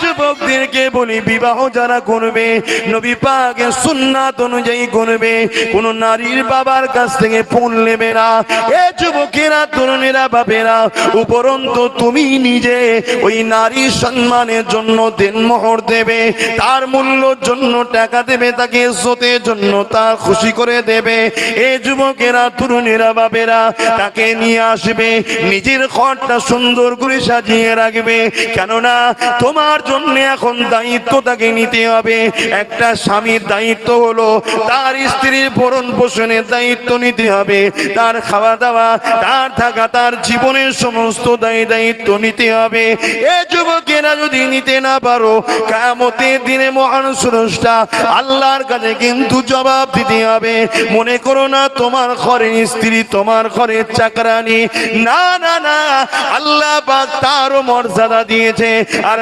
যুবকদেরকে বলি, বিবাহ যারা করবে নবী পাকের সুন্নাত অনুযায়ী করবে, কোন নারীর বাবার কাছ থেকে ফোন নেবে না। এ যুবকেরা, তরুণেরা, বাপেরা, উপরন্তু তুমি নিজে ওই নারীর সম্মানের জন্য দেনমোহর দেবে, তার মূল্যর জন্য টাকা দেবে, তাকে ইজ্জতের জন্য তা খুশি করে দেবে। এ যুবকেরা, তরুণেরা, বাপেরা, তাকে নিয়ে আসবে, নিজের ঘরটা সুন্দর করে সাজিয়ে রাখবে। কেননা তোমার জন্য এখন দায়িত্ব তাকে নিতে হবে। একটা স্বামীর দায়িত্ব হলো তার স্ত্রীর ভরণ পোষণের দায়িত্ব নিতে হবে, তার খাওয়া দাওয়া, তার থাকা, তার জীবনের সমস্ত দায়িত্ব নিতে হবে। এ যুবকেরা যদি নিতে না পারো, কিয়ামতের দিনে মহান স্রষ্টা আল্লাহর কাছে কিন্তু জবাব দিতে হবে। মনে করো না তোমার ঘরের স্ত্রী তোমার ঘরের চাকরানি, না না না, আল্লাহ পাক তারও মর্যাদা দিয়েছে। আর